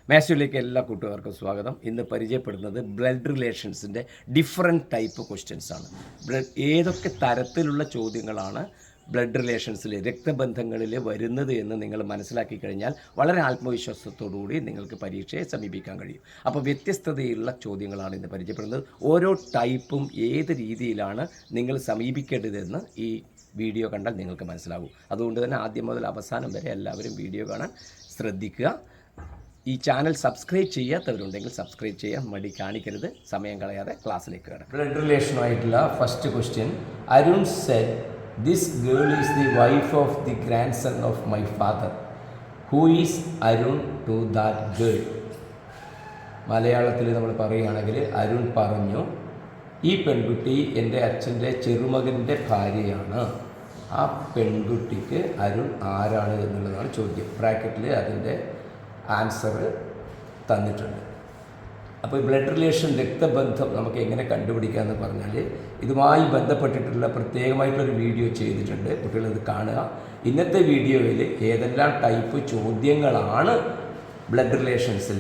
മാത്സിലേക്ക് എല്ലാ കൂട്ടുകാർക്കും സ്വാഗതം. ഇന്ന് പരിചയപ്പെടുന്നത് ബ്ലഡ് റിലേഷൻസിൻ്റെ ഡിഫറെൻറ്റ് ടൈപ്പ് ക്വസ്റ്റ്യൻസ് ആണ്. ഏതൊക്കെ തരത്തിലുള്ള ചോദ്യങ്ങളാണ് ബ്ലഡ് റിലേഷൻസിൽ രക്തബന്ധങ്ങളിൽ വരുന്നത് എന്ന് നിങ്ങൾ മനസ്സിലാക്കി കഴിഞ്ഞാൽ വളരെ ആത്മവിശ്വാസത്തോടുകൂടി നിങ്ങൾക്ക് പരീക്ഷയെ സമീപിക്കാൻ കഴിയും. അപ്പോൾ വ്യത്യസ്തതയുള്ള ചോദ്യങ്ങളാണ് ഇന്ന് പരിചയപ്പെടുന്നത്. ഓരോ ടൈപ്പും ഏത് രീതിയിലാണ് നിങ്ങൾ സമീപിക്കേണ്ടതെന്ന് ഈ വീഡിയോ കണ്ടാൽ നിങ്ങൾക്ക് മനസ്സിലാകും. അതുകൊണ്ട് തന്നെ ആദ്യം മുതൽ അവസാനം വരെ എല്ലാവരും വീഡിയോ കാണാൻ ശ്രദ്ധിക്കുക. ഈ ചാനൽ സബ്സ്ക്രൈബ് ചെയ്യാത്തവരുണ്ടെങ്കിൽ സബ്സ്ക്രൈബ് ചെയ്യാൻ മടി കാണിക്കരുത്. സമയം കളയാതെ ക്ലാസ്സിലേക്ക് കയറാം. ബ്ലഡ് റിലേഷനുമായിട്ടുള്ള first question. Arun said this girl is the wife of the grandson of my father. Who is Arun to that girl? മലയാളത്തിൽ നമ്മൾ പറയുകയാണെങ്കിൽ അരുൺ പറഞ്ഞു, ഈ പെൺകുട്ടി എൻ്റെ അച്ഛൻ്റെ ചെറുമകൻ്റെ ഭാര്യയാണ്. ആ പെൺകുട്ടിക്ക് അരുൺ ആരാണ് എന്നുള്ളതാണ് ചോദ്യം. ബ്രാക്കറ്റിൽ അതിൻ്റെ ആൻസർ തന്നിട്ടുണ്ട്. അപ്പോൾ ഈ ബ്ലഡ് റിലേഷൻ രക്തബന്ധം നമുക്ക് എങ്ങനെ കണ്ടുപിടിക്കാമെന്ന് പറഞ്ഞാൽ ഇതുമായി ബന്ധപ്പെട്ടിട്ടുള്ള പ്രത്യേകമായിട്ടൊരു വീഡിയോ ചെയ്തിട്ടുണ്ട്. കുട്ടികളിത് കാണുക. ഇന്നത്തെ വീഡിയോയിൽ ഏതെല്ലാം ടൈപ്പ് ചോദ്യങ്ങളാണ് ബ്ലഡ് റിലേഷൻസിൽ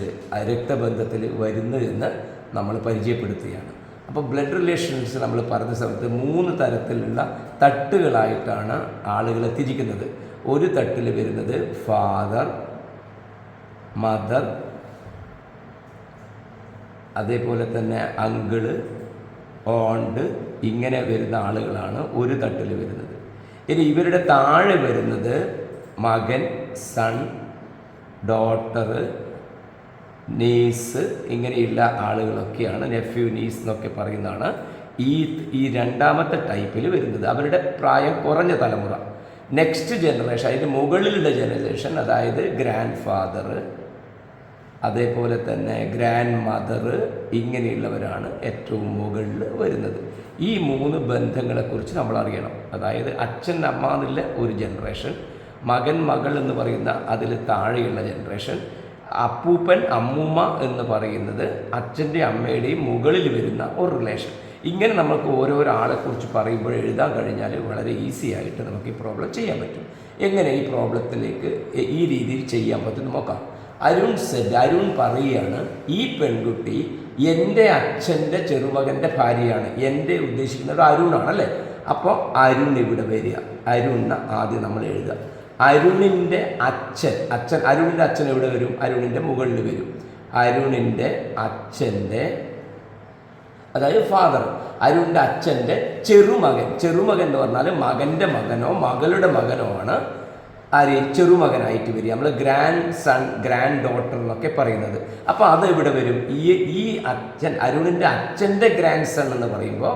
രക്തബന്ധത്തിൽ വരുന്നതെന്ന് നമ്മൾ പരിചയപ്പെടുത്തുകയാണ്. അപ്പോൾ ബ്ലഡ് റിലേഷൻസ് നമ്മൾ പറഞ്ഞ സമയത്ത് 3 തരത്തിലുള്ള തട്ടുകളായിട്ടാണ് ആളുകളെ തിരിക്കുന്നത്. ഒരു തട്ടിൽ വരുന്നത് ഫാദർ, മദർ, അതേപോലെ തന്നെ അങ്കിള്, ഓണ്ട്, ഇങ്ങനെ വരുന്ന ആളുകളാണ് ഒരു തട്ടിൽ വരുന്നത്. ഇനി ഇവരുടെ താഴെ വരുന്നത് മകൻ, സൺ, ഡോട്ടർ, നീസ്, ഇങ്ങനെയുള്ള ആളുകളൊക്കെയാണ്. നെഫ്യൂ, നീസ് എന്നൊക്കെ പറയുന്നതാണ് ഈ രണ്ടാമത്തെ ടൈപ്പിൽ വരുന്നത്. അവരുടെ പ്രായം കുറഞ്ഞ തലമുറ, നെക്സ്റ്റ് ജനറേഷൻ, അതിന് മുകളിലുള്ള ജനറേഷൻ, അതായത് ഗ്രാൻഡ് ഫാദർ, അതേപോലെ തന്നെ ഗ്രാൻഡ് മദർ, ഇങ്ങനെയുള്ളവരാണ് ഏറ്റവും മുകളിൽ വരുന്നത്. ഈ 3 ബന്ധങ്ങളെക്കുറിച്ച് നമ്മൾ അറിയണം. അതായത് അച്ഛൻ, അമ്മ എന്നുള്ള ഒരു ജനറേഷൻ, മകൻ, മകൾ എന്ന് പറയുന്ന അതിൽ താഴെയുള്ള ജനറേഷൻ, അപ്പൂപ്പൻ, അമ്മൂമ്മ എന്ന് പറയുന്നത് അച്ഛൻ്റെ അമ്മയുടെയും മുകളിൽ വരുന്ന ഒരു റിലേഷൻ. ഇങ്ങനെ നമുക്ക് ഓരോരോ ആളെക്കുറിച്ച് പറയുമ്പോൾ എഴുതാൻ കഴിഞ്ഞാൽ വളരെ ഈസി ആയിട്ട് നമുക്ക് ഈ പ്രോബ്ലം ചെയ്യാൻ പറ്റും. എങ്ങനെ ഈ പ്രോബ്ലത്തിലേക്ക് ഈ രീതിയിൽ ചെയ്യാൻ പറ്റും നോക്കാം. അരുൺ സെഡ്, അരുൺ പറയുകയാണ്, ഈ പെൺകുട്ടി എൻ്റെ അച്ഛൻ്റെ ചെറുമകൻ്റെ ഭാര്യയാണ്. എൻ്റെ ഉദ്ദേശിക്കുന്നത് അരുണാണ് അല്ലേ? അപ്പോൾ അരുൺ ഇവിടെ വരിക. അരുണിന് ആദ്യം നമ്മൾ എഴുതുക. അരുണിൻ്റെ അച്ഛൻ, അരുണിൻ്റെ അച്ഛൻ എവിടെ വരും? അരുണിൻ്റെ മുകളിൽ വരും. അരുണിൻ്റെ അച്ഛൻ്റെ, അതായത് ഫാദർ, അരുണിൻ്റെ അച്ഛൻ്റെ ചെറുമകൻ എന്ന് പറഞ്ഞാൽ മകൻ്റെ മകനോ മകളുടെ മകനോ ആണ് ആര് ചെറുമകനായിട്ട് വരിക. നമ്മൾ ഗ്രാൻഡ് സൺ, ഗ്രാൻഡ് ഡോട്ടർ എന്നൊക്കെ പറയുന്നത്. അപ്പോൾ അത് ഇവിടെ വരും. ഈ അച്ഛൻ, അരുണിൻ്റെ അച്ഛൻ്റെ ഗ്രാൻഡ് സൺ എന്ന് പറയുമ്പോൾ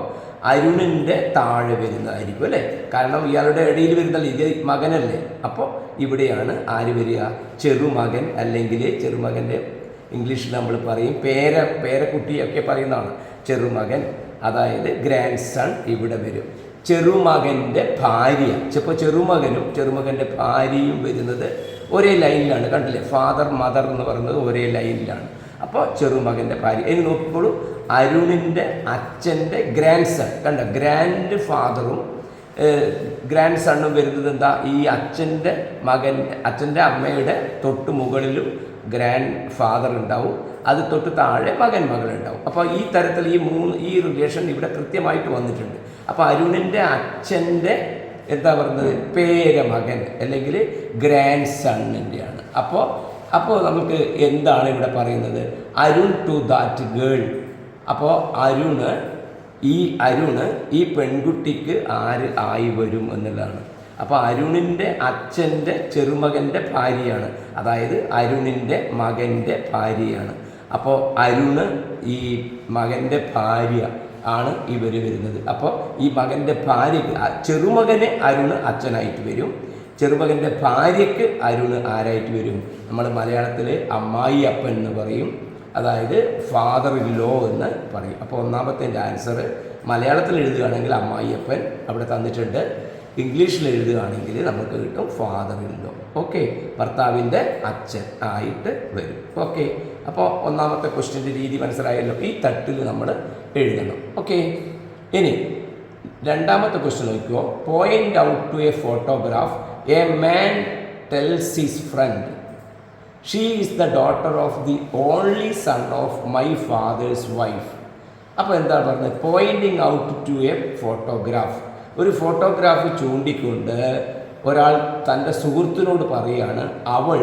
അരുണിൻ്റെ താഴെ വരുന്നതായിരിക്കും അല്ലേ? കാരണം ഇയാളുടെ ഇടയിൽ വരുന്നതല്ല, ഇത് മകനല്ലേ. അപ്പോൾ ഇവിടെയാണ് ആര് വരിക? ചെറുമകൻ, അല്ലെങ്കിൽ ചെറുമകൻ്റെ ഇംഗ്ലീഷിൽ നമ്മൾ പറയും പേരക്കുട്ടിയൊക്കെ പറയുന്നതാണ് ചെറുമകൻ, അതായത് ഗ്രാൻഡ് സൺ ഇവിടെ വരും. ചെറുമകൻ്റെ ഭാര്യ, ഇപ്പോൾ ചെറുമകനും ചെറുമകൻ്റെ ഭാര്യയും വരുന്നത് ഒരേ ലൈനിലാണ്. കണ്ടില്ലേ? ഫാദർ, മദർ എന്ന് പറയുന്നത് ഒരേ ലൈനിലാണ്. അപ്പോൾ ചെറുമകൻ്റെ ഭാര്യ. ഇനി നോക്കിക്കോളൂ, അരുണിൻ്റെ അച്ഛൻ്റെ ഗ്രാൻഡ് സൺ, കണ്ട, ഗ്രാൻഡ് ഫാദറും ഗ്രാൻഡ് സണ്ണും വരുന്നത് എന്താ? ഈ അച്ഛൻ്റെ അച്ഛൻ്റെ അമ്മയുടെ തൊട്ട് മുകളിലും ഗ്രാൻഡ് ഫാദർ ഉണ്ടാവും, അത് തൊട്ട് താഴെ മകളുണ്ടാവും. അപ്പോൾ ഈ തരത്തിൽ ഈ റിലേഷൻ ഇവിടെ കൃത്യമായിട്ട് വന്നിട്ടുണ്ട്. അപ്പോൾ അരുണിൻ്റെ അച്ഛൻ്റെ എന്താ പറയുന്നത്? പേരമകൻ അല്ലെങ്കിൽ ഗ്രാൻഡ് സണ്ണിൻ്റെയാണ്. അപ്പോൾ നമുക്ക് എന്താണ് ഇവിടെ പറയുന്നത്? Arun to that girl. അപ്പോൾ അരുണ് ഈ പെൺകുട്ടിക്ക് ആര് ആയി വരും എന്നുള്ളതാണ്. അപ്പോൾ അരുണിൻ്റെ അച്ഛൻ്റെ ചെറുമകൻ്റെ ഭാര്യയാണ്, അതായത് അരുണിൻ്റെ മകൻ്റെ ഭാര്യയാണ്. അപ്പോൾ അരുണ് ഈ മകൻ്റെ ഭാര്യ ആണ് ഇവർ വരുന്നത്. അപ്പോൾ ഈ മകൻ്റെ ഭാര്യയ്ക്ക്, ചെറുമകന് അരുണ് അച്ഛനായിട്ട് വരും, ചെറുമകൻ്റെ ഭാര്യയ്ക്ക് അരുണ് ആരായിട്ട് വരും? നമ്മൾ മലയാളത്തിൽ അമ്മായി അപ്പൻ എന്ന് പറയും, അതായത് ഫാദർ ഇൻ ലോ എന്ന് പറയും. അപ്പോൾ ഒന്നാമത്തെ ആൻസർ മലയാളത്തിൽ എഴുതുകയാണെങ്കിൽ അമ്മായി അപ്പൻ അവിടെ തന്നിട്ടുണ്ട്. ഇംഗ്ലീഷിൽ എഴുതുകയാണെങ്കിൽ നമുക്ക് കിട്ടും ഫാദർ ഇൻ ലോ. ഓക്കെ, ഭർത്താവിൻ്റെ അച്ഛൻ ആയിട്ട് വരും. ഓക്കെ, അപ്പോൾ ഒന്നാമത്തെ ക്വസ്റ്റ്യൻ്റെ രീതി മനസ്സിലായല്ലോ. ഈ തട്ടിൽ നമ്മൾ എഴുതണം. ഓക്കെ, ഇനി രണ്ടാമത്തെ ക്വസ്റ്റ്യൻ നോക്കിയോ. Point out to a photograph a man tells his friend she is the daughter of the only son of my father's wife. അപ്പോൾ എന്താ പറഞ്ഞത്? Pointing out to a photograph. ഒരു ഫോട്ടോഗ്രാഫ് ചൂണ്ടിക്കൊണ്ട് ഒരാൾ തൻ്റെ സുഹൃത്തിനോട് പറയുകയാണ്, അവൾ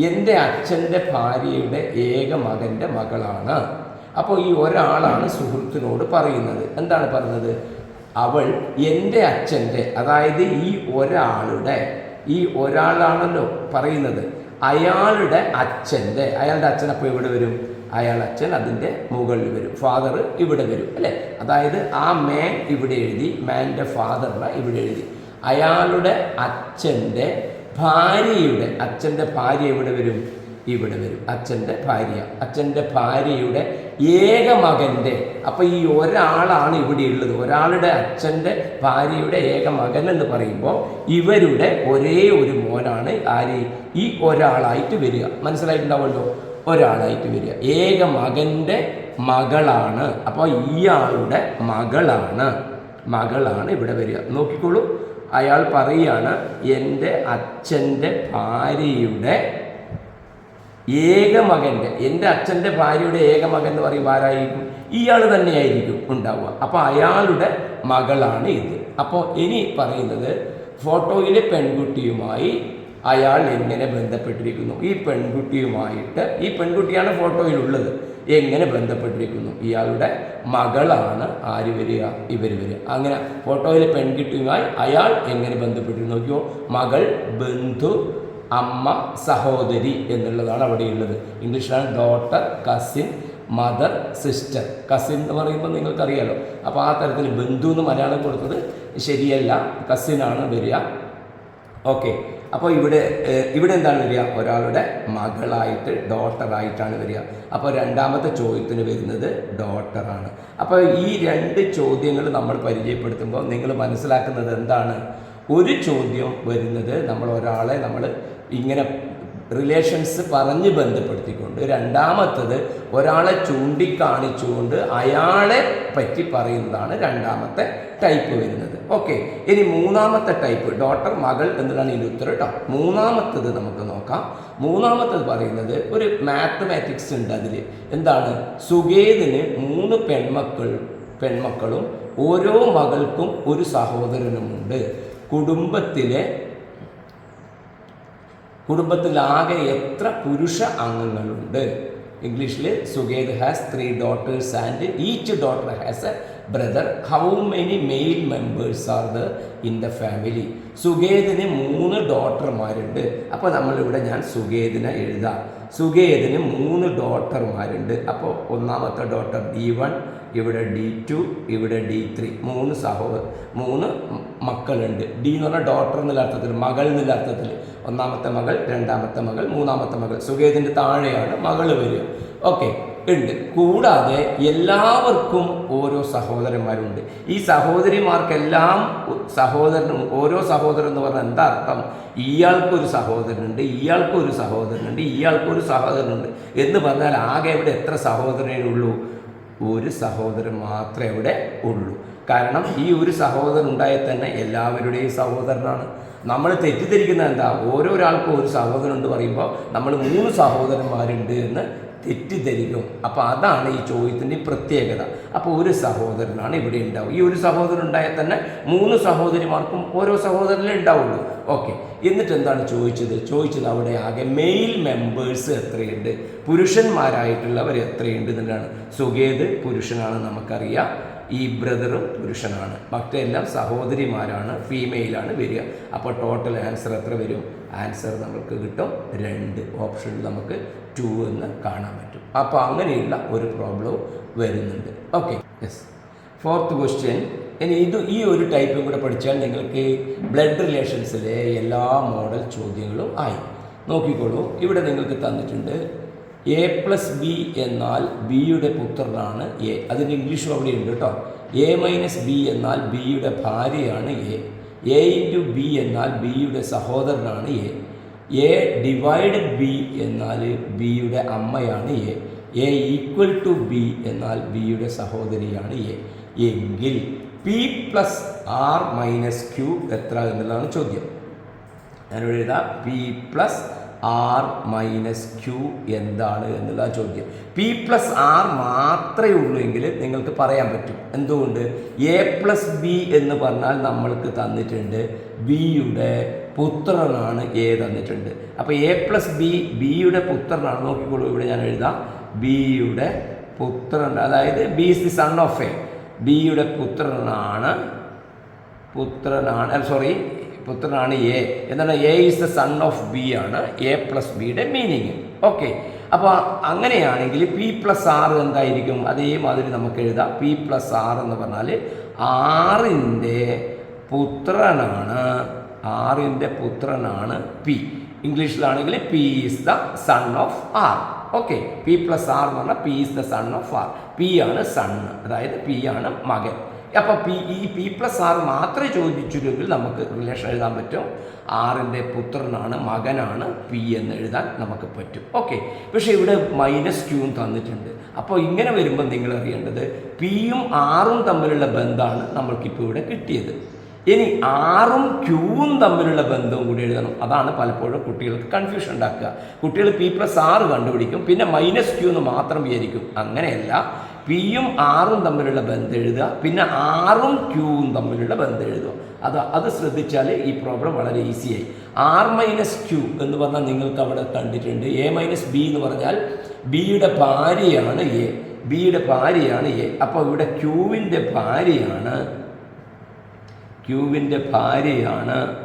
എൻ്റെ അച്ഛൻ്റെ ഭാര്യയുടെ ഏക മകൻ്റെ മകളാണ്. അപ്പോൾ ഈ ഒരാളാണ് സുഹൃത്തിനോട് പറയുന്നത്. എന്താണ് പറയുന്നത്? അവൾ എൻ്റെ അച്ഛൻ്റെ, അതായത് ഈ ഒരാളുടെ, ഈ ഒരാളാണല്ലോ പറയുന്നത്, അയാളുടെ അച്ഛൻ്റെ, അയാളുടെ അച്ഛൻ അപ്പോൾ ഇവിടെ വരും, അയാളുടെ അച്ഛൻ അതിൻ്റെ മുകളിൽ വരും, ഫാദർ ഇവിടെ വരും അല്ലേ. അതായത് ആ മാൻ ഇവിടെ എഴുതി, മാൻ്റെ ഫാദറിനെ ഇവിടെ എഴുതി, അയാളുടെ അച്ഛൻ്റെ ഭാര്യയുടെ, അച്ഛൻ്റെ ഭാര്യ ഇവിടെ വരും, ഇവിടെ വരും, അച്ഛൻ്റെ ഭാര്യ, അച്ഛൻ്റെ ഭാര്യയുടെ ഏക മകൻ്റെ. അപ്പോൾ ഈ ഒരാളാണ് ഇവിടെ ഉള്ളത്, ഒരാളുടെ അച്ഛൻ്റെ ഭാര്യയുടെ ഏക മകൻ എന്ന് പറയുമ്പോൾ ഇവരുടെ ഒരേ ഒരു മോനാണ് ആര്? ഈ ഒരാളായിട്ട് വരിക. മനസ്സിലായിട്ടുണ്ടാവുമല്ലോ, ഒരാളായിട്ട് വരിക, ഏക മകൻ്റെ മകളാണ്. അപ്പോൾ ഇയാളുടെ മകളാണ് ഇവിടെ വരിക. നോക്കിക്കോളൂ, അയാൾ പറയുകയാണ് എൻ്റെ അച്ഛൻ്റെ ഭാര്യയുടെ ഏക മകൻ്റെ, എൻ്റെ അച്ഛൻ്റെ ഭാര്യയുടെ ഏക മകൻ എന്ന് പറയുമ്പോൾ ആരായിരിക്കും? ഇയാൾ തന്നെയായിരിക്കും ഉണ്ടാവുക. അപ്പോൾ അയാളുടെ മകളാണ് ഇത്. അപ്പോൾ ഇനി പറയുന്നത് ഫോട്ടോയിലെ പെൺകുട്ടിയുമായി അയാൾ എങ്ങനെ ബന്ധപ്പെട്ടിരിക്കുന്നു? ഈ പെൺകുട്ടിയുമായിട്ട്, ഈ പെൺകുട്ടിയാണ് ഫോട്ടോയിലുള്ളത്, എങ്ങനെ ബന്ധപ്പെട്ടിരിക്കുന്നു? ഇയാളുടെ മകളാണ് ആര് വരിക? ഇവർ വരിക. അങ്ങനെ ഫോട്ടോയിലെ പെൺകുട്ടിയുമായി അയാൾ എങ്ങനെ ബന്ധപ്പെട്ടിരിക്കുന്നു? നോക്കിയോ, മകൾ, ബന്ധു, അമ്മ, സഹോദരി എന്നുള്ളതാണ് അവിടെയുള്ളത്. ഇംഗ്ലീഷിലാണ് daughter, cousin, mother, sister. Cousin എന്ന് പറയുമ്പോൾ നിങ്ങൾക്കറിയാലോ. അപ്പോൾ ആ തരത്തിൽ ബന്ധു എന്ന് മലയാളം കൊടുത്തത് ശരിയല്ല, കസിനാണ് വരിക. ഓക്കെ, അപ്പോൾ ഇവിടെ എന്താണ് വരിക? ഒരാളുടെ മകളായിട്ട്, ഡോട്ടറായിട്ടാണ് വരിക. അപ്പോൾ രണ്ടാമത്തെ ചോദ്യത്തിന് വരുന്നത് ഡോട്ടറാണ്. അപ്പോൾ ഈ രണ്ട് ചോദ്യങ്ങൾ നമ്മൾ പരിചയപ്പെടുത്തുമ്പോൾ നിങ്ങൾ മനസ്സിലാക്കുന്നത് എന്താണ്? ഒരു ചോദ്യം വരുന്നത് നമ്മൾ ഒരാളെ ഇങ്ങനെ റിലേഷൻസ് പറഞ്ഞ് ബന്ധപ്പെടുത്തിക്കൊണ്ട്, രണ്ടാമത്തത് ഒരാളെ ചൂണ്ടിക്കാണിച്ചുകൊണ്ട് അയാളെ പറ്റി പറയുന്നതാണ് രണ്ടാമത്തെ ടൈപ്പ് വരുന്നത്. ഓക്കെ, ഇനി മൂന്നാമത്തെ ടൈപ്പ് ഡോട്ടർ, മകൾ എന്നതാണ് ഇതിൻ്റെ ഉത്തരം കേട്ടോ. മൂന്നാമത്തത് നമുക്ക് നോക്കാം. മൂന്നാമത്തത് പറയുന്നത് ഒരു മാത്തമാറ്റിക്സ് ഉണ്ട്. അതിൽ എന്താണ്? സുഗേതിന് 3 പെൺമക്കളും ഓരോ മകൾക്കും ഒരു സഹോദരനുമുണ്ട്. കുടുംബത്തിലാകെ എത്ര പുരുഷ അംഗങ്ങളുണ്ട്? ഇംഗ്ലീഷിൽ Sugeth has 3 daughters and each daughter has a brother. How many male members are there in the family? സുഗേതിന് 3 ഡോട്ടർമാരുണ്ട്. അപ്പോൾ നമ്മളിവിടെ ഞാൻ സുഗേതിനെ എഴുതാം. സുഗേതിന് 3 ഡോട്ടർമാരുണ്ട്. അപ്പോൾ ഒന്നാമത്തെ ഡോട്ടർ D1, ഇവിടെ D2, ഇവിടെ D3. 3 മക്കളുണ്ട്. ഡി എന്ന് പറഞ്ഞാൽ ഡോട്ടർ എന്നുള്ള അർത്ഥത്തിൽ, മകൾ എന്നുള്ള അർത്ഥത്തിൽ. ഒന്നാമത്തെ മകൾ, രണ്ടാമത്തെ മകൾ, മൂന്നാമത്തെ മകൾ. സുഗേതിൻ്റെ താഴെയാണ് മകൾ വരിക. ഓക്കെ, ഉണ്ട്. കൂടാതെ എല്ലാവർക്കും ഓരോ സഹോദരന്മാരുണ്ട്. ഈ സഹോദരിമാർക്കെല്ലാം ഓരോ സഹോദരൻ എന്ന് പറഞ്ഞാൽ എന്താ അർത്ഥം? ഇയാൾക്കൊരു സഹോദരനുണ്ട്, ഇയാൾക്കൊരു സഹോദരനുണ്ട്, ഇയാൾക്കൊരു സഹോദരനുണ്ട് എന്ന് പറഞ്ഞാൽ ആകെ ഇവിടെ എത്ര സഹോദരനേ ഉള്ളൂ? ഒരു സഹോദരൻ മാത്രമേ ഇവിടെ ഉള്ളൂ. കാരണം ഈ ഒരു സഹോദരൻ ഉണ്ടായാൽ തന്നെ എല്ലാവരുടെയും സഹോദരനാണ്. നമ്മൾ തെറ്റിദ്ധരിക്കുന്നത് എന്താ? ഓരോരാൾക്കും ഒരു സഹോദരൻ എന്ന് പറയുമ്പോൾ നമ്മൾ 3 സഹോദരന്മാരുണ്ട് എന്ന് തെറ്റിദ്ധരിക്കും. അപ്പോൾ അതാണ് ഈ ചോദ്യത്തിൻ്റെ പ്രത്യേകത. അപ്പോൾ ഒരു സഹോദരനാണ് ഇവിടെ ഉണ്ടാവും. ഈ ഒരു സഹോദരൻ ഉണ്ടായാൽ തന്നെ 3 സഹോദരിമാർക്കും ഓരോ സഹോദരനേ ഉണ്ടാവുള്ളൂ. ഓക്കെ, എന്നിട്ട് എന്താണ് ചോദിച്ചത് അവിടെ ആകെ മെയിൽ മെമ്പേഴ്സ് എത്രയുണ്ട്, പുരുഷന്മാരായിട്ടുള്ളവർ എത്രയുണ്ട് എന്നുള്ളതാണ്. സുഗേത് പുരുഷനാണ്, നമുക്കറിയാം. ഈ ബ്രദറും പുരുഷനാണ്, മറ്റെല്ലാം സഹോദരിമാരാണ്, ഫീമെയിലാണ് വരിക. അപ്പോൾ ടോട്ടൽ ആൻസർ എത്ര വരും? ആൻസർ നമുക്ക് കിട്ടും 2. ഓപ്ഷനിൽ നമുക്ക് 2 എന്ന് കാണാൻ പറ്റും. അപ്പോൾ അങ്ങനെയുള്ള ഒരു പ്രോബ്ലവും വരുന്നുണ്ട്. Okay, yes. 4th question. ഇനി ഈ ഒരു ടൈപ്പും കൂടെ പഠിച്ചാൽ നിങ്ങൾക്ക് ബ്ലഡ് റിലേഷൻസിലെ എല്ലാ മോഡൽ ചോദ്യങ്ങളും ആയി. നോക്കിക്കോളൂ, ഇവിടെ നിങ്ങൾക്ക് തന്നിട്ടുണ്ട് A+B എന്നാൽ ബിയുടെ പുത്രനാണ് എ. അതിൻ്റെ ഇംഗ്ലീഷും അവിടെ ഉണ്ട് കേട്ടോ. A-B എന്നാൽ ബിയുടെ ഭാര്യയാണ് എ. A×B എന്നാൽ ബിയുടെ സഹോദരനാണ് എ. A/B എന്നാൽ ബിയുടെ അമ്മയാണ് എ. A=B എന്നാൽ ബിയുടെ സഹോദരിയാണ് എ. എങ്കിൽ P+R - Q എത്ര എന്നുള്ളതാണ് ചോദ്യം. ഞാനിവിടെ എഴുതാം P+R ആർ മൈനസ് ക്യൂ എന്താണ് എന്നുള്ള ചോദ്യം. പി പ്ലസ് ആർ മാത്രമേ ഉള്ളൂ എങ്കിൽ നിങ്ങൾക്ക് പറയാൻ പറ്റും. എന്തുകൊണ്ട്? എ പ്ലസ് ബി എന്ന് പറഞ്ഞാൽ നമ്മൾക്ക് തന്നിട്ടുണ്ട് ബിയുടെ പുത്രനാണ് എ തന്നിട്ടുണ്ട്. അപ്പോൾ എ പ്ലസ് ബി ബിയുടെ പുത്രനാണ്. നോക്കിക്കോളൂ, ഇവിടെ ഞാൻ എഴുതാം ബിയുടെ പുത്രൻ, അതായത് B is the son of A. ബിയുടെ പുത്രനാണ് എ. എന്താണ്? A is the son of B ആണ് എ പ്ലസ് ബിയുടെ മീനിങ്. ഓക്കെ, അപ്പോൾ അങ്ങനെയാണെങ്കിൽ പി പ്ലസ് ആർ എന്തായിരിക്കും? അതേമാതിരി നമുക്ക് എഴുതാം. പി പ്ലസ് ആർ എന്ന് പറഞ്ഞാൽ ആറിൻ്റെ പുത്രനാണ് പി. ഇംഗ്ലീഷിലാണെങ്കിൽ P is the son of R. Okay, P plus R എന്ന് പറഞ്ഞാൽ P is the son of R. P ആണ് സൺ, അതായത് പി ആണ് മകൻ. അപ്പോൾ ഈ പി പ്ലസ് ആർ മാത്രമേ ചോദിച്ചിട്ടുണ്ടെങ്കിൽ നമുക്ക് റിലേഷൻ എഴുതാൻ പറ്റും. ആറിൻ്റെ പുത്രനാണ്, മകനാണ് പി എന്ന് എഴുതാൻ നമുക്ക് പറ്റും. ഓക്കെ, പക്ഷേ ഇവിടെ മൈനസ് ക്യൂവും തന്നിട്ടുണ്ട്. അപ്പോൾ ഇങ്ങനെ വരുമ്പോൾ നിങ്ങൾ അറിയേണ്ടത് പിയും ആറും തമ്മിലുള്ള ബന്ധമാണ് നമ്മൾക്കിപ്പോൾ ഇവിടെ കിട്ടിയത്. ഇനി ആറും ക്യൂവും തമ്മിലുള്ള ബന്ധവും കൂടി എഴുതണം. അതാണ് പലപ്പോഴും കുട്ടികൾക്ക് കൺഫ്യൂഷൻ ഉണ്ടാക്കുക. കുട്ടികൾ പി പ്ലസ് ആറ് കണ്ടുപിടിക്കും, പിന്നെ മൈനസ് ക്യൂ എന്ന് മാത്രം വിചാരിക്കും. അങ്ങനെയല്ല, പിയും ആറും തമ്മിലുള്ള ബന്ധം എഴുതുക, പിന്നെ ആറും ക്യൂവും തമ്മിലുള്ള ബന്ധം എഴുതുക. അത് ശ്രദ്ധിച്ചാൽ ഈ പ്രോബ്ലം വളരെ ഈസിയായി. ആർ മൈനസ് ക്യൂ എന്ന് പറഞ്ഞാൽ നിങ്ങൾക്ക് അവിടെ കണ്ടിട്ടുണ്ട്. എ മൈനസ് ബി എന്ന് പറഞ്ഞാൽ ബിയുടെ ഭാര്യയാണ് എ. അപ്പോൾ ഇവിടെ ക്യൂവിൻ്റെ ഭാര്യയാണ്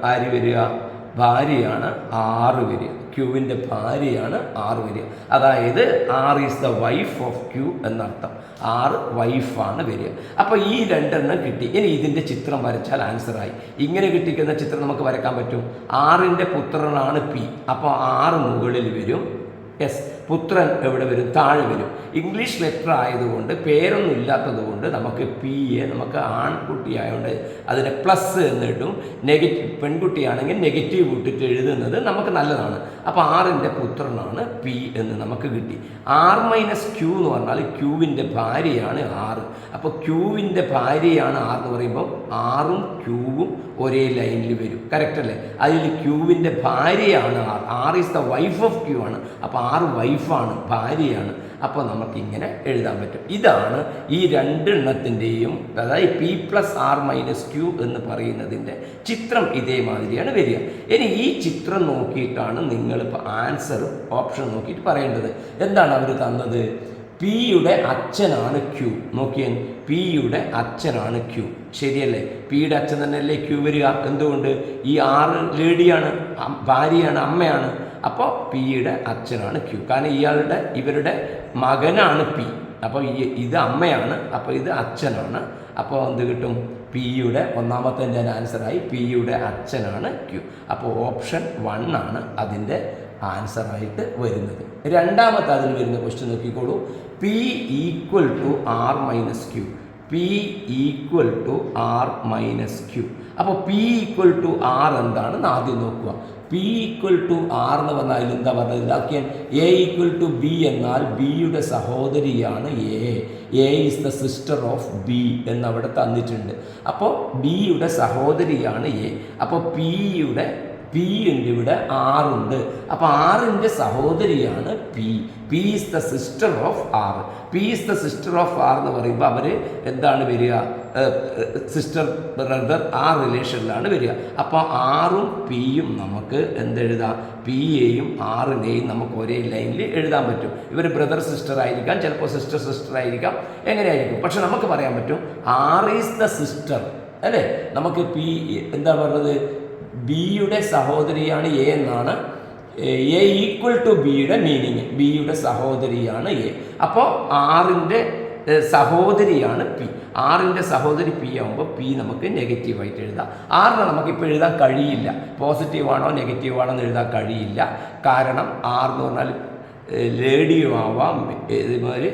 ആര് വരിക? ഭാര്യയാണ് ആറ് വരിക. ക്യൂവിൻ്റെ ഭാര്യയാണ് ആറ് വരിക. അതായത് R is the wife of Q എന്നർത്ഥം. ആറ് വൈഫാണ് വരിക. അപ്പോൾ ഈ രണ്ടെണ്ണം കിട്ടി. ഇനി ഇതിൻ്റെ ചിത്രം വരച്ചാൽ ആൻസറായി. ഇങ്ങനെ കിട്ടിക്കുന്ന ചിത്രം നമുക്ക് വരയ്ക്കാൻ പറ്റും. ആറിൻ്റെ പുത്രനാണ് പി. അപ്പോൾ ആറ് മുകളിൽ വരും. യെസ്, പുത്രൻ എവിടെ വരും? താഴെ വരും. ഇംഗ്ലീഷ് ലെറ്റർ ആയതുകൊണ്ട്, പേരൊന്നും ഇല്ലാത്തത് കൊണ്ട് നമുക്ക് പിയെ, നമുക്ക് ആൺകുട്ടിയായതുകൊണ്ട് അതിനെ പ്ലസ് എന്ന് ഇടും. പെൺകുട്ടിയാണെങ്കിൽ നെഗറ്റീവ് ഇട്ടിട്ട് എഴുതുന്നത് നമുക്ക് നല്ലതാണ്. അപ്പോൾ ആറിൻ്റെ പുത്രനാണ് പി എന്ന് നമുക്ക് കിട്ടി. ആർ മൈനസ് ക്യൂ എന്ന് പറഞ്ഞാൽ ക്യൂവിൻ്റെ ഭാര്യയാണ് ആറ്. അപ്പോൾ ക്യൂവിൻ്റെ ഭാര്യയാണ് ആറ് എന്ന് പറയുമ്പം ആറും ക്യൂവും ഒരേ ലൈനിൽ വരും. കറക്റ്റ് അല്ലേ? അതിൽ ക്യൂവിൻ്റെ ഭാര്യയാണ് R. R is the wife of Q ആണ്. അപ്പോൾ ആറ് വൈഫാണ്, ഭാര്യയാണ്. അപ്പോൾ നമുക്കിങ്ങനെ എഴുതാൻ പറ്റും. ഇതാണ് ഈ രണ്ടെണ്ണത്തിൻ്റെയും, അതായത് P plus R minus Q എന്ന് പറയുന്നതിൻ്റെ ചിത്രം ഇതേമാതിരിയാണ് വരിക. ഇനി ഈ ചിത്രം നോക്കിയിട്ടാണ് നിങ്ങളിപ്പോൾ ആൻസർ ഓപ്ഷൻ നോക്കിയിട്ട് പറയേണ്ടത്. എന്താണ് അവർ തന്നത്? പിയുടെ അച്ഛനാണ് ക്യൂ. നോക്കിയേ, പിയുടെ അച്ഛനാണ് ക്യൂ. ശരിയല്ലേ? പിയുടെ അച്ഛൻ തന്നെയല്ലേ ക്യൂ വരിക? എന്തുകൊണ്ട്? ഈ ആറ് ലേഡിയാണ്, ഭാര്യയാണ്, അമ്മയാണ്. അപ്പോൾ പിയുടെ അച്ഛനാണ് ക്യൂ. കാരണം ഇവരുടെ മകനാണ് പി. അപ്പോൾ ഇത് അമ്മയാണ്, അപ്പോൾ ഇത് അച്ഛനാണ്. അപ്പോൾ എന്ത് കിട്ടും? പിയുടെ ഒന്നാമത്തെ ആൻസറായി പിയുടെ അച്ഛനാണ് ക്യൂ. അപ്പോൾ ഓപ്ഷൻ 1 ആണ് അതിൻ്റെ ആൻസറായിട്ട് വരുന്നത്. രണ്ടാമത്തെ അതിൽ വരുന്ന ക്വസ്റ്റ്യൻ നോക്കിക്കോളൂ. P equal to R minus Q. P equal to R minus Q. അപ്പോൾ പി ഈക്വൽ ടു ആർ എന്താണെന്ന് ആദ്യം നോക്കുക. പി ഈക്വൽ ടു ആർ എന്ന് പറഞ്ഞാൽ എന്താ പറഞ്ഞത്? ഇതാക്കിയാൽ എ ഈക്വൽ ടു ബി എന്നാൽ ബിയുടെ സഹോദരിയാണ് എ. A is the sister of B എന്നവിടെ തന്നിട്ടുണ്ട്. അപ്പോൾ ബിയുടെ സഹോദരിയാണ് എ. അപ്പോൾ പി ഉണ്ട്, ഇവിടെ ആറുണ്ട്. അപ്പോൾ ആറിൻ്റെ സഹോദരിയാണ് P. P is the sister of R. P is the sister of R എന്ന് പറയുമ്പോൾ അവർ എന്താണ് വരിക? സിസ്റ്റർ ബ്രദർ ആ റിലേഷനിലാണ് വരിക. അപ്പോൾ ആറും പിയും നമുക്ക് എന്തെഴുതാം? പിയെയും ആറിനെയും നമുക്ക് ഒരേ ലൈനിൽ എഴുതാൻ പറ്റും. ഇവർ ബ്രദർ സിസ്റ്റർ ആയിരിക്കാം, ചിലപ്പോൾ സിസ്റ്റർ ആയിരിക്കാം, എങ്ങനെയായിരിക്കും. പക്ഷെ നമുക്ക് പറയാൻ പറ്റും ആർ ഈസ് ദ സിസ്റ്റർ അല്ലേ? നമുക്ക് പി എന്താ പറഞ്ഞത്? ബിയുടെ സഹോദരിയാണ് എ എന്നാണ്. എ ഈക്വൽ ടു ബിയുടെ മീനിങ്. ബിയുടെ സഹോദരിയാണ് എ. അപ്പോൾ ആറിൻ്റെ സഹോദരിയാണ് പി. ആറിൻ്റെ സഹോദരി പി ആകുമ്പോൾ പി നമുക്ക് നെഗറ്റീവായിട്ട് എഴുതാം. ആറിന് നമുക്കിപ്പോൾ എഴുതാൻ കഴിയില്ല. പോസിറ്റീവാണോ നെഗറ്റീവാണോ എന്ന് എഴുതാൻ കഴിയില്ല. കാരണം ആർ എന്ന് പറഞ്ഞാൽ ലേഡിയും ആവാം, ഇതുമാതിരി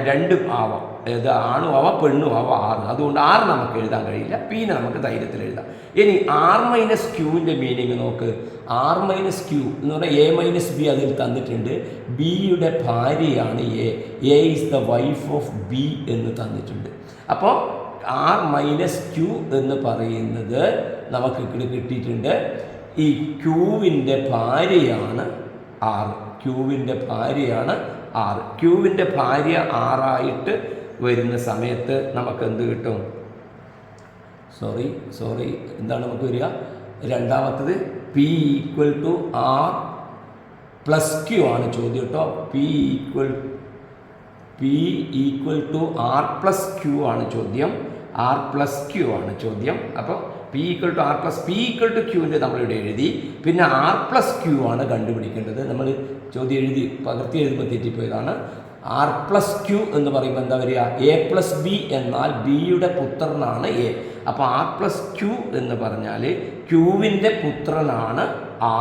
രണ്ടും ആവാം. ഇത് ആണും ആവാം പെണ്ണും ആവാം ആറ്. അതുകൊണ്ട് ആറ് നമുക്ക് എഴുതാൻ കഴിയില്ല. പിന്നെ നമുക്ക് ധൈര്യത്തിൽ എഴുതാം. ഇനി ആർ മൈനസ് ക്യൂവിൻ്റെ മീനിങ് നോക്ക്. ആർ മൈനസ് ക്യൂ എന്ന് പറഞ്ഞാൽ എ മൈനസ് ബി അതിൽ തന്നിട്ടുണ്ട്. ബിയുടെ ഭാര്യയാണ് A. A is the wife of B എന്ന് തന്നിട്ടുണ്ട്. അപ്പോൾ ആർ മൈനസ് ക്യൂ എന്ന് പറയുന്നത് നമുക്ക് കിട്ടിയിട്ടുണ്ട്. ഈ ക്യൂവിൻ്റെ ഭാര്യയാണ് 6. ക്യൂവിൻ്റെ ഭാര്യയാണ് 6. ക്യൂവിൻ്റെ ഭാര്യ 6 ആയിട്ട് വരുന്ന സമയത്ത് നമുക്ക് എന്ത് കിട്ടും? സോറി എന്താണ് നമുക്ക് വരിക? രണ്ടാമത്തത് P = R + Q ആണ് ചോദ്യം കേട്ടോ. P = R + Q ആണ് ചോദ്യം. R + Q ആണ് ചോദ്യം. അപ്പോൾ P = R + P = Qൻ്റെ നമ്മളിവിടെ എഴുതി. പിന്നെ R + Q ആണ് കണ്ടുപിടിക്കേണ്ടത്. നമ്മൾ ചോദ്യം എഴുതി പകർത്തി എഴുതുമ്പോൾ തെറ്റിപ്പോയതാണ്. R + Q എന്ന് പറയുമ്പോൾ എന്താ വരിക? A + B എന്നാൽ ബിയുടെ പുത്രനാണ് എ. അപ്പോൾ R + Q എന്ന് പറഞ്ഞാൽ ക്യൂവിൻ്റെ പുത്രനാണ്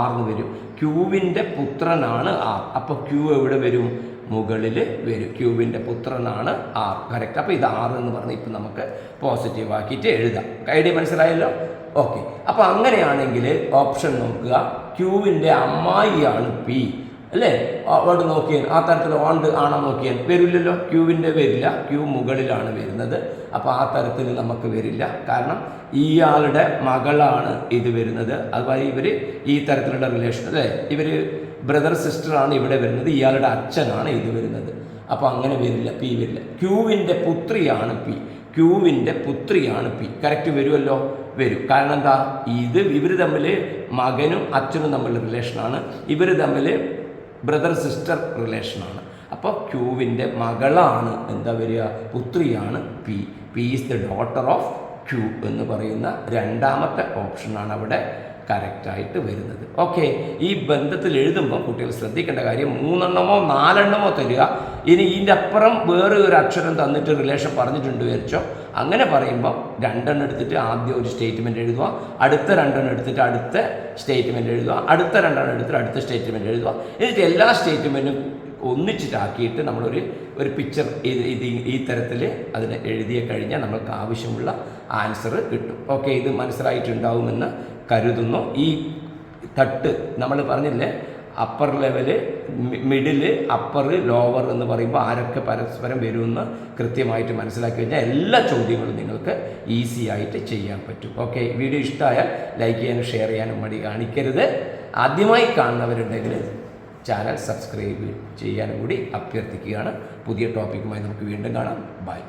R എന്ന് വരും. ക്യൂവിൻ്റെ പുത്രനാണ് R. അപ്പോൾ Q എവിടെ വരും? മുകളിൽ വരും. ക്യൂവിൻ്റെ പുത്രനാണ് R. കറക്റ്റ്. അപ്പോൾ ഇത് R എന്ന് പറഞ്ഞ് ഇപ്പം നമുക്ക് പോസിറ്റീവ് ആക്കിയിട്ട് എഴുതാം. ഐഡിയ മനസ്സിലായല്ലോ? ഓക്കെ. അപ്പോൾ അങ്ങനെയാണെങ്കിൽ ഓപ്ഷൻ നോക്കുക. ക്യൂവിൻ്റെ അമ്മായിയാണ് P അല്ലേ? അവിടെ നോക്കിയാൽ ആ തരത്തിൽ ആണോ നോക്കിയാൽ വരില്ലല്ലോ. ക്യൂവിൻ്റെ വരില്ല. ക്യൂ മുകളിലാണ് വരുന്നത്. അപ്പോൾ ആ തരത്തിൽ നമുക്ക് വരില്ല. കാരണം ഇയാളുടെ മകളാണ് ഇത് വരുന്നത്. അതുപോലെ ഇവർ ഈ തരത്തിലുള്ള റിലേഷൻ അല്ലേ? ഇവർ ബ്രദർ സിസ്റ്ററാണ് ഇവിടെ വരുന്നത്. ഇയാളുടെ അച്ഛനാണ് ഇത് വരുന്നത്. അപ്പോൾ അങ്ങനെ വരില്ല. P വരില്ല. ക്യൂവിൻ്റെ പുത്രിയാണ് P. ക്യൂവിൻ്റെ പുത്രിയാണ് P. കറക്റ്റ് വരുമല്ലോ? വരും. കാരണം എന്താ? ഇവർ തമ്മിൽ മകനും അച്ഛനും തമ്മിലുള്ള റിലേഷനാണ്. ഇവർ തമ്മിൽ ബ്രദർ സിസ്റ്റർ റിലേഷനാണ്. അപ്പോൾ ക്യൂവിൻ്റെ മകളാണ് എന്താ വരിക? പുത്രിയാണ് P. Is the daughter of Q എന്ന് പറയുന്ന രണ്ടാമത്തെ ഓപ്ഷനാണ് അവിടെ കറക്റ്റായിട്ട് വരുന്നത്. ഓക്കെ. ഈ ബന്ധത്തിൽ എഴുതുമ്പോൾ കുട്ടികൾ ശ്രദ്ധിക്കേണ്ട കാര്യം 3 എണ്ണമോ 4 എണ്ണമോ തരിക. ഇനി ഇതിൻ്റെ അപ്പുറം വേറെ ഒരു അക്ഷരം തന്നിട്ട് റിലേഷൻ പറഞ്ഞിട്ടുണ്ട് വിചാരിച്ചോ. അങ്ങനെ പറയുമ്പോൾ 2 എണ്ണം എടുത്തിട്ട് ആദ്യം ഒരു സ്റ്റേറ്റ്മെൻറ്റ് എഴുതുക. അടുത്ത 2 എണ്ണം എടുത്തിട്ട് അടുത്ത സ്റ്റേറ്റ്മെൻറ്റ് എഴുതുക. അടുത്ത 2 എണ്ണം എടുത്തിട്ട് അടുത്ത സ്റ്റേറ്റ്മെൻറ്റ് എഴുതുക. എന്നിട്ട് എല്ലാ സ്റ്റേറ്റ്മെൻറ്റും ഒന്നിച്ചിട്ടാക്കിയിട്ട് നമ്മളൊരു പിക്ചർ ഈ തരത്തിൽ അതിനെ എഴുതിയ കഴിഞ്ഞാൽ നമ്മൾക്ക് ആവശ്യമുള്ള ആൻസർ കിട്ടും. ഓക്കെ. ഇത് മനസ്സിലായിട്ടുണ്ടാവുമെന്ന് കരുതുന്നു. ഈ തട്ട് നമ്മൾ പറഞ്ഞില്ലേ, upper level, middle, upper, lower എന്ന് പറയുമ്പോൾ ആരൊക്കെ പരസ്പരം വരുമെന്ന് കൃത്യമായിട്ട് മനസ്സിലാക്കി കഴിഞ്ഞാൽ എല്ലാ ചോദ്യങ്ങളും നിങ്ങൾക്ക് ഈസി ആയിട്ട് ചെയ്യാൻ പറ്റും. ഓക്കെ. വീഡിയോ ഇഷ്ടമായാൽ ലൈക്ക് ചെയ്യാനും ഷെയർ ചെയ്യാനും മടി കാണിക്കരുത്. ആദ്യമായി കാണുന്നവരുണ്ടെങ്കിൽ ചാനൽ സബ്സ്ക്രൈബ് ചെയ്യാനും കൂടി അഭ്യർത്ഥിക്കുകയാണ്. പുതിയ ടോപ്പിക്കുമായി നമുക്ക് വീണ്ടും കാണാം. ബൈ.